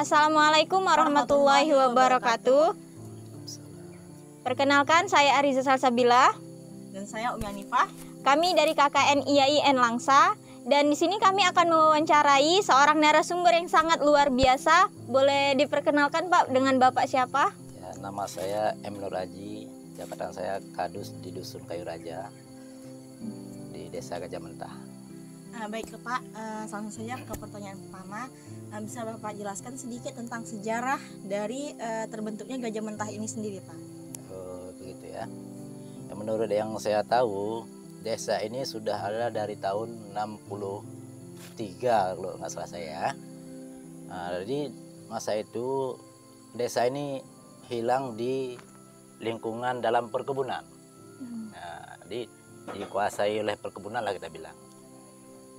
Assalamualaikum warahmatullahi wabarakatuh. Perkenalkan, saya Ariza Salsabila. Dan saya Umi Hanifah. Kami dari KKN IAIN Langsa. Dan di sini kami akan mewawancarai seorang narasumber yang sangat luar biasa. Boleh diperkenalkan Pak dengan Bapak siapa? Ya, nama saya M. Nur Haji. Jabatan saya Kadus di Dusun Kayu Raja di Desa Gajah Mentah. Baiklah Pak, langsung saja ke pertanyaan pertama. Bisa Bapak jelaskan sedikit tentang sejarah dari terbentuknya Gajah Mentah ini sendiri Pak? Oh, begitu ya. Menurut yang saya tahu, desa ini sudah ada dari tahun 63 kalau nggak salah saya. Nah, jadi masa itu desa ini hilang di lingkungan dalam perkebunan. Nah, dikuasai oleh perkebunan lah kita bilang.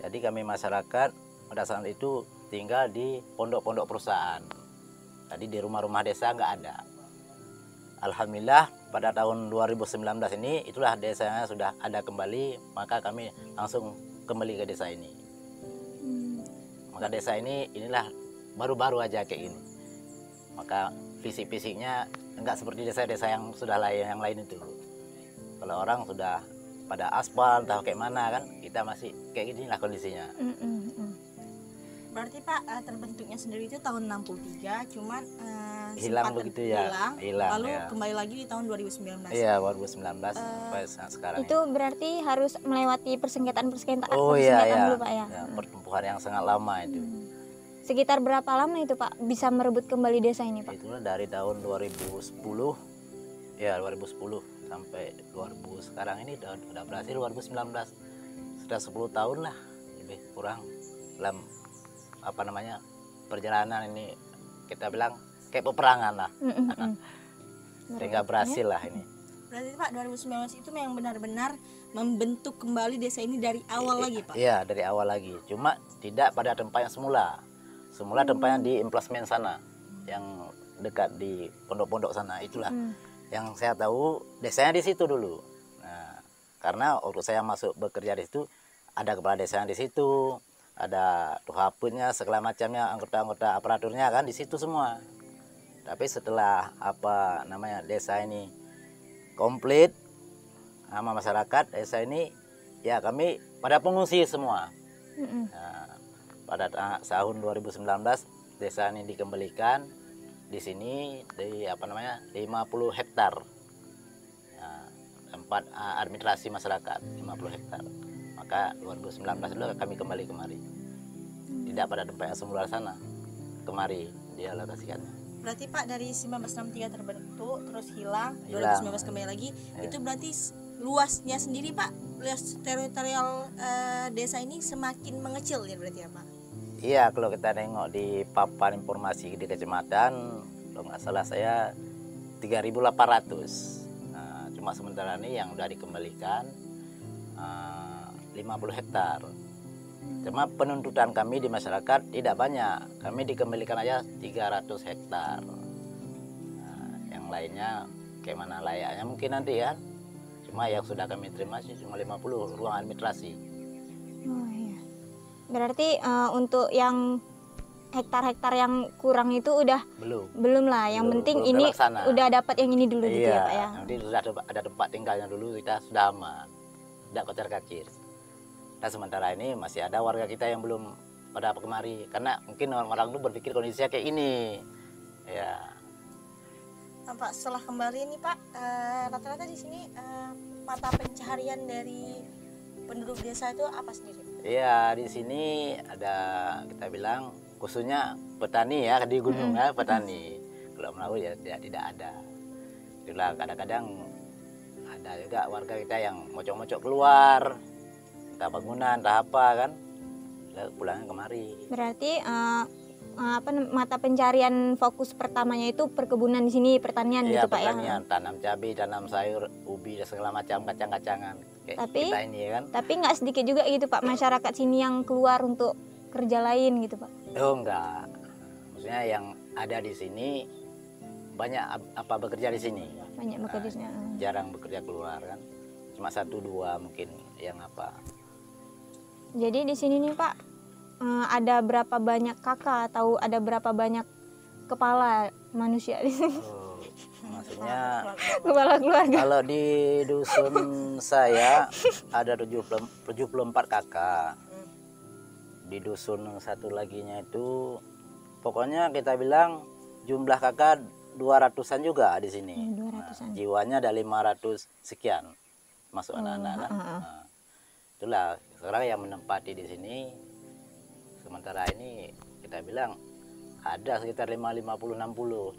Jadi kami masyarakat pada saat itu tinggal di pondok-pondok perusahaan. Tadi di rumah-rumah desa nggak ada. Alhamdulillah pada tahun 2019 ini itulah desanya sudah ada kembali, maka kami langsung kembali ke desa ini. Maka desa ini inilah baru-baru aja kayak gini. Maka fisik-fisiknya enggak seperti desa-desa yang sudah lain yang lain itu. Kalau orang sudah pada aspal entah kayak mana kan, kita masih kayak gini lah kondisinya. Berarti Pak, terbentuknya sendiri itu tahun 63, cuman hilang sempat begitu ya, hilang lalu ya. Kembali lagi di tahun 2019. Iya, 2019 sampai sekarang Itu berarti harus melewati persengketaan oh iya, dulu Pak ya? Pertempuran yang sangat lama itu. Sekitar berapa lama itu Pak bisa merebut kembali desa ini Pak? Itulah dari tahun 2010 ya, 2010 sampai 2000 sekarang ini udah berhasil 2019, sudah 10 tahun lah lebih kurang dalam apa namanya perjalanan ini, kita bilang kayak peperangan lah. Sehingga berhasil lah ini. Berarti Pak 2019 itu memang benar-benar membentuk kembali desa ini dari awal lagi Pak? Iya, dari awal lagi, cuma tidak pada tempat yang semula tempatnya di emplasmen sana yang dekat di pondok-pondok sana, itulah yang saya tahu desanya di situ dulu. Nah, karena waktu saya masuk bekerja di situ ada kepala desanya di situ, ada tuhaputnya segala macamnya, anggota-anggota aparaturnya kan di situ semua. Tapi setelah apa namanya desa ini komplit sama masyarakat desa ini, ya kami pada pengungsi semua. Nah, pada tahun 2019 desa ini dikembalikan. Di sini di apa namanya 50 hektar. Nah, tempat administrasi masyarakat 50 hektar. Maka 2019 dulu kami kembali kemari. Tidak pada tempat yang semula sana. Kemari dialokasikannya. Berarti Pak dari 1963 terbentuk terus hilang. 2019 kembali lagi. Ya. Itu berarti luasnya sendiri Pak, luas teritorial desa ini semakin mengecil ya berarti ya Pak? Iya, kalau kita nengok di papan informasi di kecamatan, kalau nggak salah saya 3.800. Nah, cuma sementara ini yang udah dikembalikan 50 hektar. Cuma penuntutan kami di masyarakat tidak banyak. Kami dikembalikan aja 300 hektar. Nah, yang lainnya kayak mana layaknya mungkin nanti ya. Cuma yang sudah kami terima sih cuma 50 ruang administrasi. Oh iya. Berarti untuk yang hektar-hektar yang kurang itu udah belum lah. Yang penting belum ini udah dapat yang ini dulu gitu ya Pak ya. Nanti sudah ada tempat tinggalnya dulu, kita sudah aman, tidak kocar-kacir. Dan sementara ini masih ada warga kita yang belum pada kemari karena mungkin orang itu berpikir kondisinya kayak ini. Ya. Pak, setelah kembali ini Pak, rata-rata di sini mata pencaharian dari penduduk desa itu apa sendiri? Iya, di sini ada kita bilang khususnya petani ya, di gunung ya petani. Kalau melaut ya tidak ada. Itulah kadang-kadang ada juga warga kita yang mocok-mocok keluar, entah bangunan, entah apa kan, pulangnya kemari. Berarti mata pencarian fokus pertamanya itu perkebunan di sini, pertanian gitu Pak ya? Iya, pertanian, tanam cabai, tanam sayur, ubi dan segala macam kacang-kacangan. Tapi kita ini ya kan. Tapi nggak sedikit juga gitu Pak masyarakat sini yang keluar untuk kerja lain gitu Pak? Oh enggak, maksudnya yang ada di sini banyak apa bekerja di sini. Banyak bekerja di sini. Jarang bekerja keluar kan, cuma 1-2 mungkin yang apa. Jadi di sini nih Pak ada berapa banyak kakak atau ada berapa banyak kepala manusia di sini. Oh, maksudnya Kepala keluarga. kalau di dusun saya ada 74 kakak. Di dusun satu laginya itu pokoknya kita bilang jumlah kakak 200-an juga di sini. 200-an. Jiwanya ada 500 sekian masuk anak-anak kan. Nah, itulah sekarang yang menempati di sini. Sementara ini kita bilang ada sekitar 50-60.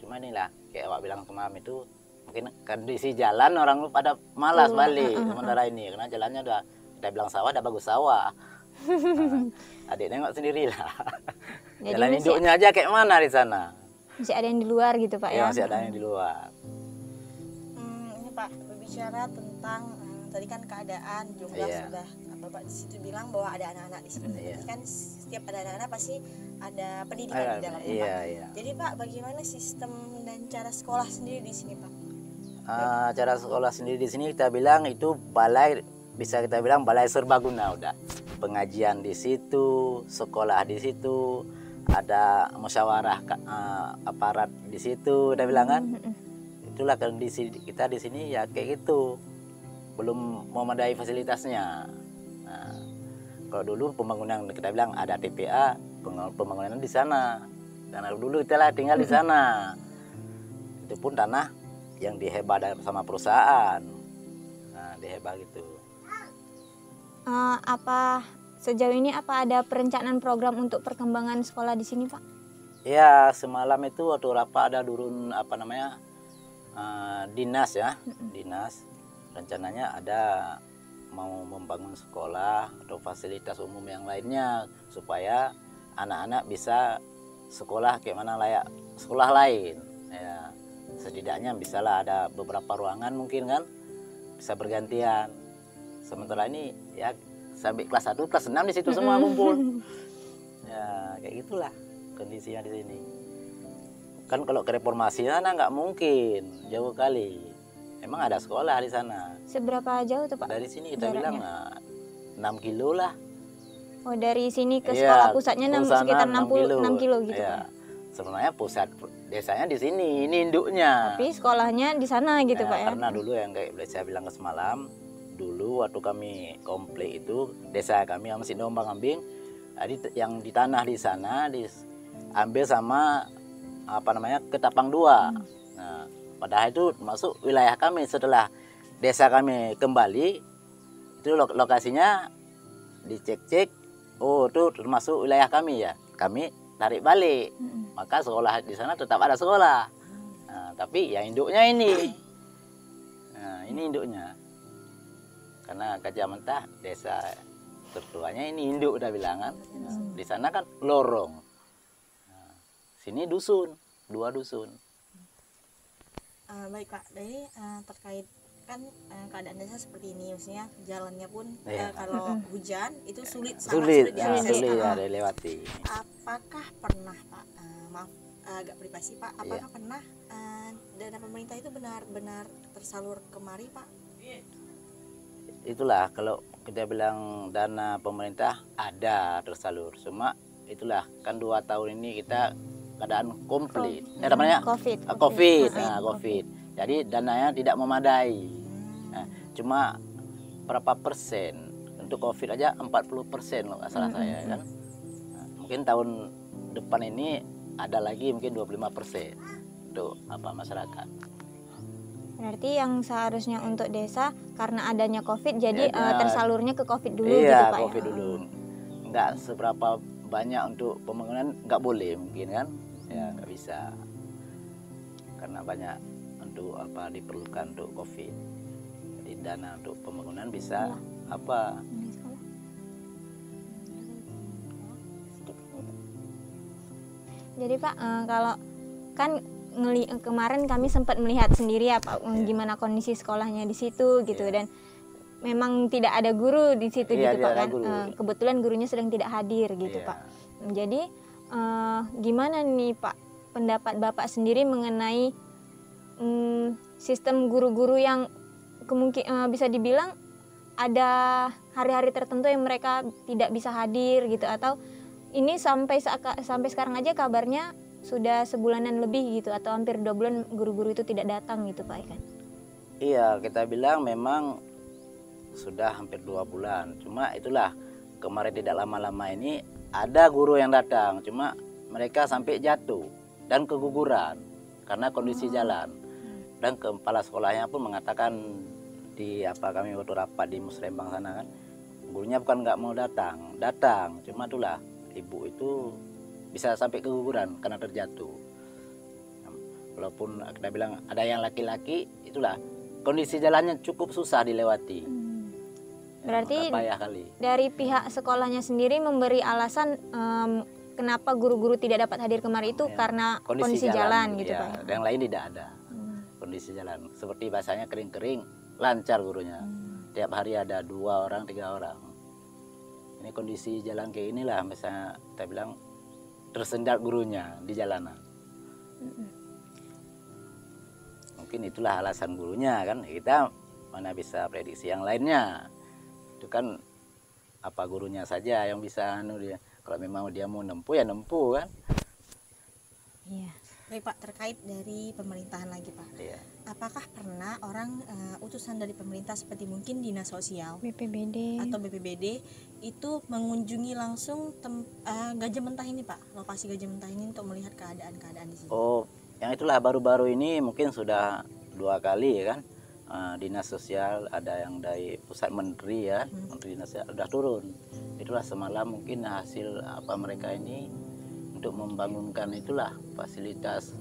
Cuma inilah kayak awak bilang kemarin itu mungkin kondisi jalan orang pada malas balik. Sementara ini karena jalannya udah kita bilang sawah udah bagus sawah. Nah, adik nengok sendiri lah. Jalan induknya aja kayak mana di sana. Masih ada yang di luar gitu Pak ya? Masih ada yang di luar. Ini Pak berbicara tentang tadi kan keadaan jumlah sudah Bapak di situ bilang bahwa ada anak-anak di sini. Tapi kan setiap ada anak-anak pasti ada pendidikan di dalamnya Pak. Jadi Pak bagaimana sistem dan cara sekolah sendiri di sini Pak? Cara sekolah sendiri di sini kita bilang itu balai, bisa kita bilang balai serbaguna udah. Pengajian di situ, sekolah di situ, ada musyawarah aparat di situ, udah bilang kan. Itulah kondisi kita di sini ya kayak gitu. Belum memadai fasilitasnya. Nah, kalau dulu pembangunan kita bilang ada TPA, pembangunan di sana. Karena dulu kita lah tinggal di sana. Itu pun tanah yang diheba sama perusahaan. Nah, diheba gitu. Apa sejauh ini apa ada perencanaan program untuk perkembangan sekolah di sini Pak? Ya semalam itu waktu rapat ada turun apa namanya dinas ya, dinas rencananya ada mau membangun sekolah atau fasilitas umum yang lainnya supaya anak-anak bisa sekolah kayak mana layak sekolah lain. Ya setidaknya bisalah ada beberapa ruangan mungkin kan bisa bergantian. Sementara ini ya sampai kelas 1, kelas 6 di situ semua kumpul. Ya kayak gitulah kondisinya di sini. Kan kalau ke reformasi sana nggak mungkin, jauh kali. Emang ada sekolah di sana. Seberapa jauh tuh Pak? Dari sini kita bilang 6 kilo lah. Oh dari sini ke sekolah pusatnya sekitar 6 kilo gitu ya. Sebenarnya pusat desanya di sini, ini induknya. Tapi sekolahnya di sana gitu Pak ya? Karena dulu yang kayak saya bilang ke semalam, dulu waktu kami komplit itu desa kami masih Nombang Ambing, jadi yang di tanah di sana diambil sama apa namanya Ketapang 2. Nah, padahal itu masuk wilayah kami. Setelah desa kami kembali itu lokasinya dicek-cek, oh itu termasuk wilayah kami ya, kami tarik balik. Maka sekolah di sana tetap ada sekolah. Nah, tapi ya induknya ini. Nah, ini induknya. Karena Gajah Mentah desa tertuanya ini induk udah bilangan. Nah, di sana kan lorong. Nah, sini dusun, 2 dusun. Baik Pak, dari terkait kan keadaan desa seperti ini, maksudnya jalannya pun kalau hujan itu sulit ya dilewati. Apakah pernah Pak, maaf agak privasi Pak, apakah pernah dana pemerintah itu benar-benar tersalur kemari Pak? Itulah kalau kita bilang dana pemerintah ada tersalur, cuma itulah kan 2 tahun ini kita keadaan komplit, namanya COVID. Jadi dananya tidak memadai. Nah, cuma berapa persen untuk COVID aja 40% loh nggak salah saya kan. Nah, mungkin tahun depan ini ada lagi mungkin 25% untuk masyarakat. Berarti yang seharusnya untuk desa karena adanya COVID jadi tersalurnya ke COVID dulu gitu Pak. Iya, COVID dulu. Nggak seberapa banyak untuk pembangunan, nggak boleh mungkin kan. Ya nggak bisa. Karena banyak untuk diperlukan untuk COVID. Jadi dana untuk pembangunan bisa Jadi Pak, kalau kan kemarin kami sempat melihat sendiri gimana kondisi sekolahnya di situ gitu dan memang tidak ada guru di situ gitu Pak kan. Kebetulan gurunya sedang tidak hadir gitu Pak. Jadi gimana nih Pak pendapat Bapak sendiri mengenai sistem guru-guru yang bisa dibilang ada hari-hari tertentu yang mereka tidak bisa hadir gitu, atau ini sampai sekarang aja kabarnya sudah sebulanan lebih gitu atau hampir 2 bulan guru-guru itu tidak datang gitu Pak Ikan? Iya, kita bilang memang sudah hampir 2 bulan. Cuma itulah kemarin tidak lama-lama ini ada guru yang datang, cuma mereka sampai jatuh dan keguguran karena kondisi jalan. Dan kepala sekolahnya pun mengatakan kami waktu rapat di Musrembang sana kan, gurunya bukan nggak mau datang, cuma itulah ibu itu bisa sampai keguguran karena terjatuh. Walaupun kita bilang ada yang laki-laki, itulah kondisi jalannya cukup susah dilewati. Berarti payah kali. Dari pihak sekolahnya sendiri memberi alasan kenapa guru-guru tidak dapat hadir kemarin itu karena kondisi jalan gitu Pak. Yang lain tidak ada. Kondisi jalan seperti bahasanya kering-kering, lancar gurunya. Tiap hari ada 2 orang, 3 orang. Ini kondisi jalan kayak inilah, misalnya kita bilang tersendat gurunya di jalanan. Mungkin itulah alasan gurunya kan, kita mana bisa prediksi yang lainnya. Itu kan apa gurunya saja yang bisa dia. Kalau memang dia mau nempuh ya nempuh kan. Iya. Baik Pak, terkait dari pemerintahan lagi Pak. Iya. Apakah pernah orang utusan dari pemerintah seperti mungkin dinas sosial, BPBD atau BPBD itu mengunjungi langsung Gajah Mentah ini Pak, lokasi Gajah Mentah ini untuk melihat keadaan di sini? Oh, yang itulah baru-baru ini mungkin sudah 2 kali ya kan. Dinas sosial ada yang dari pusat menteri ya, menteri dinas sosial sudah turun. Itulah semalam mungkin hasil apa mereka ini untuk membangunkan itulah fasilitas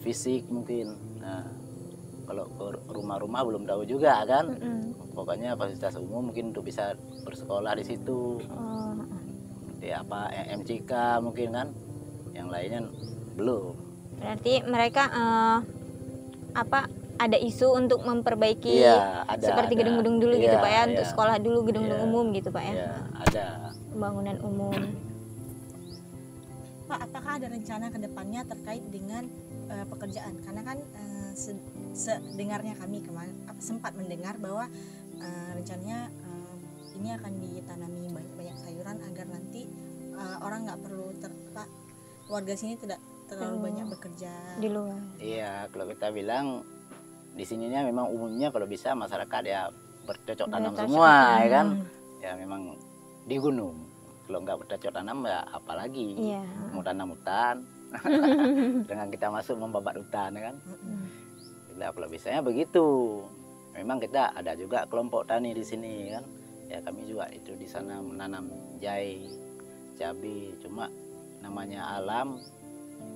fisik mungkin. Nah, kalau ke rumah-rumah belum tahu juga kan. Pokoknya fasilitas umum mungkin untuk bisa bersekolah di situ. Ya apa MCK mungkin kan. Yang lainnya belum. Berarti mereka ada isu untuk memperbaiki seperti gedung-gedung dulu gitu Pak ya, untuk sekolah dulu gedung-gedung umum gitu Pak ya. Iya, ada. Pembangunan umum. Pak, apakah ada rencana ke depannya terkait dengan pekerjaan? Karena kan sedengarnya kami kemarin sempat mendengar bahwa rencananya ini akan ditanami banyak sayuran agar nanti orang nggak perlu warga sini tidak terlalu banyak bekerja di luar. Iya, kalau kita bilang di sininya memang umumnya kalau bisa masyarakat ya bercocok tanam semua ya kan. Ya memang di gunung. Kalau nggak bercocok tanam ya apalagi mau tanam hutan. Dengan kita masuk membabat hutan ya kan. Kalau bisanya begitu. Memang kita ada juga kelompok tani di sini kan. Ya kami juga itu di sana menanam jahe, cabai, cuma namanya alam,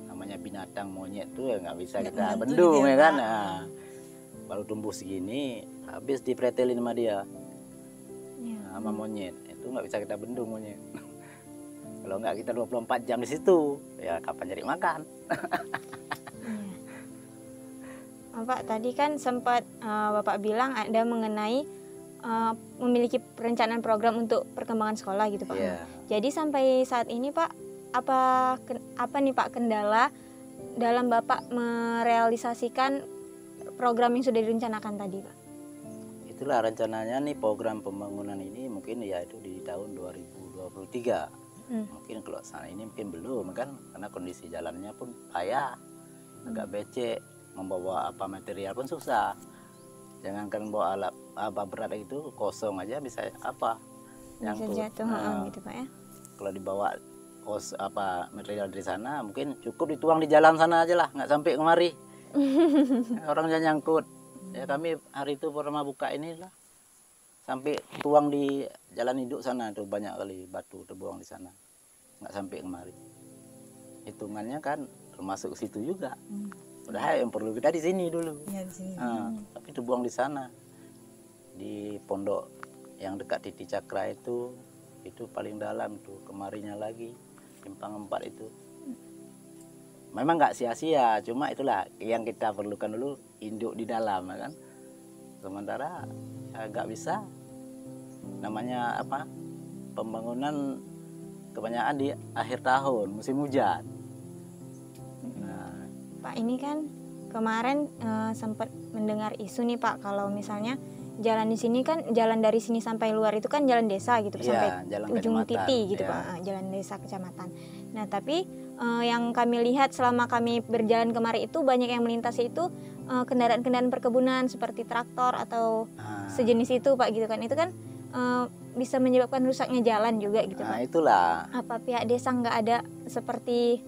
namanya binatang monyet tuh ya nggak bisa kita bendung ya kan. Nah, baru tumbuh segini habis dipretelin sama dia sama monyet, itu nggak bisa kita bendung monyet. Kalau nggak kita 24 jam di situ ya kapan cari makan. Pak tadi kan sempat Bapak bilang ada mengenai memiliki perencanaan program untuk perkembangan sekolah gitu Pak. Jadi sampai saat ini Pak apa nih Pak kendala dalam Bapak merealisasikan program yang sudah direncanakan tadi Pak? Itulah rencananya nih program pembangunan ini mungkin ya itu di tahun 2023. Mungkin kalau sana ini mungkin belum kan karena kondisi jalannya pun payah, agak becek, membawa apa material pun susah. Jangankan bawa alat apa berat itu kosong aja bisa apa bisa jatuh gitu Pak ya. Kalau dibawa material dari sana mungkin cukup dituang di jalan sana aja lah, nggak sampai kemari. Orangnya nyangkut ya. Kami hari itu pernah buka inilah sampai tuang di jalan induk sana tuh banyak kali batu terbuang di sana, nggak sampai kemari. Hitungannya kan termasuk situ juga. Udah yang perlu kita di sini dulu ya, di sini. Tapi terbuang di sana di pondok yang dekat Titi Cakra itu paling dalam tuh, kemarinya lagi simpang 4 itu. Memang nggak sia-sia, cuma itulah yang kita perlukan dulu induk di dalam kan. Sementara nggak bisa, namanya apa pembangunan kebanyakan di akhir tahun musim hujan. Pak ini kan kemarin sempat mendengar isu nih Pak kalau misalnya jalan di sini kan jalan dari sini sampai luar itu kan jalan desa gitu sampai ujung Titi gitu Pak, jalan desa kecamatan. Nah tapi yang kami lihat selama kami berjalan kemari itu banyak yang melintasi itu kendaraan-kendaraan perkebunan seperti traktor atau sejenis itu Pak gitu kan. Itu kan bisa menyebabkan rusaknya jalan juga gitu Pak. Itulah. Apa pihak desa nggak ada seperti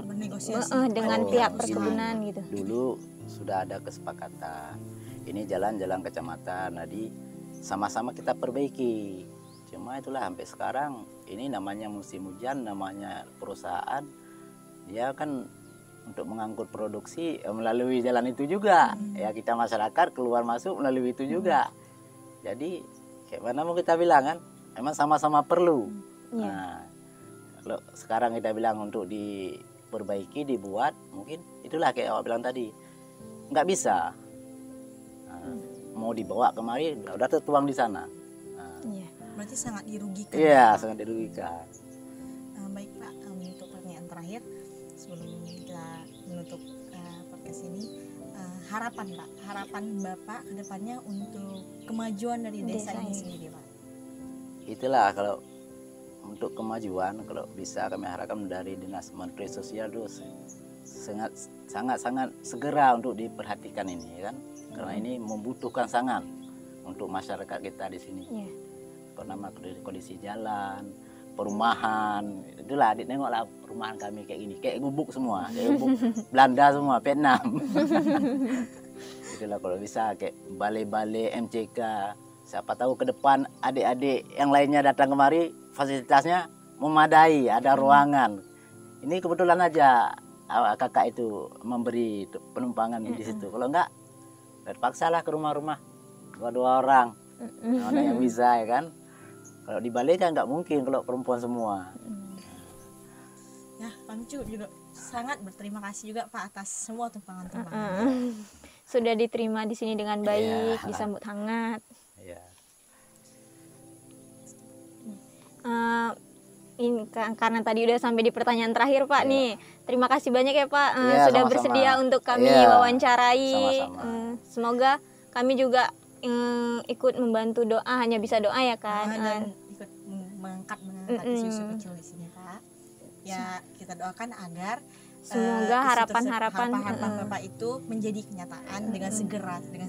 bernegosiasi dengan pihak perkebunan gitu? Dulu sudah ada kesepakatan. Ini jalan-jalan kecamatan, jadi sama-sama kita perbaiki. Cuma itulah sampai sekarang ini namanya musim hujan, namanya perusahaan, dia kan untuk mengangkut produksi melalui jalan itu juga. Ya kita masyarakat keluar masuk melalui itu juga. Jadi kayak mana mau kita bilang kan, emang sama-sama perlu. Nah, kalau sekarang kita bilang untuk diperbaiki, dibuat, mungkin itulah kayak awak bilang tadi, nggak bisa. Mau dibawa kemari udah tertuang di sana. Berarti sangat dirugikan. Iya, sangat dirugikan. Baik Pak, untuk pertanyaan terakhir sebelum kita menutup podcast ini, harapan Pak, harapan Bapak ke depannya untuk kemajuan dari desa ini sendiri Pak. Itulah kalau untuk kemajuan, kalau bisa kami harapkan dari Dinas Menteri Sosial itu sangat segera untuk diperhatikan ini kan, karena ini membutuhkan sangat untuk masyarakat kita di sini. Pertama kondisi jalan, perumahan, itulah tengoklah perumahan kami kayak gini, kayak gubuk semua, kayak gubuk Belanda semua, Vietnam. Itulah kalau bisa kayak balai-balai MCK, siapa tahu ke depan adik-adik yang lainnya datang kemari fasilitasnya memadai, ada ruangan. Ini kebetulan aja kakak itu memberi penumpangan di situ. Kalau enggak, terpaksalah ke rumah-rumah dua orang, mana yang bisa ya kan. Kalau di balai kan nggak mungkin kalau perempuan semua. Ya, Pak Micu juga sangat berterima kasih juga Pak atas semua tumpangan-tumpangan. Sudah diterima di sini dengan baik, disambut hangat. Ini karena tadi udah sampai di pertanyaan terakhir Pak nih. Terima kasih banyak ya Pak sudah sama-sama. bersedia untuk kami wawancarai. Sama-sama. Semoga kami juga ikut membantu doa, hanya bisa doa ya kan. Dan ikut mengangkat isu-isu kecil di sini Pak. Ya kita doakan agar semoga harapan-harapan Bapak itu menjadi kenyataan dengan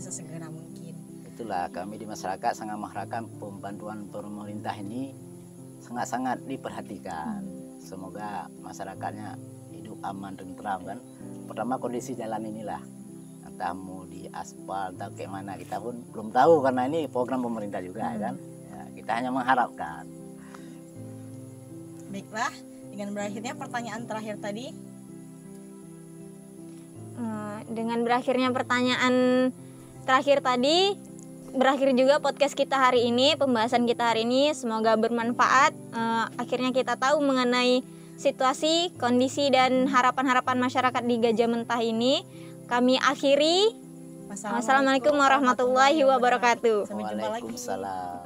sesegera mungkin. Itulah kami di masyarakat sangat mengharapkan pembantuan pemerintah ini sangat-sangat diperhatikan. Semoga masyarakatnya hidup aman dan tentram kan. Pertama kondisi jalan inilah, entah mau di aspal atau kayak mana, kita pun belum tahu karena ini program pemerintah juga kan. Ya, kita hanya mengharapkan. Baiklah, dengan berakhirnya pertanyaan terakhir tadi. Dengan berakhirnya pertanyaan terakhir tadi, berakhir juga podcast kita hari ini, pembahasan kita hari ini. Semoga bermanfaat. Akhirnya kita tahu mengenai situasi, kondisi, dan harapan-harapan masyarakat di Gajah Mentah ini. Kami akhiri. Wassalamualaikum warahmatullahi wabarakatuh. Sampai jumpa lagi. Waalaikumsalam.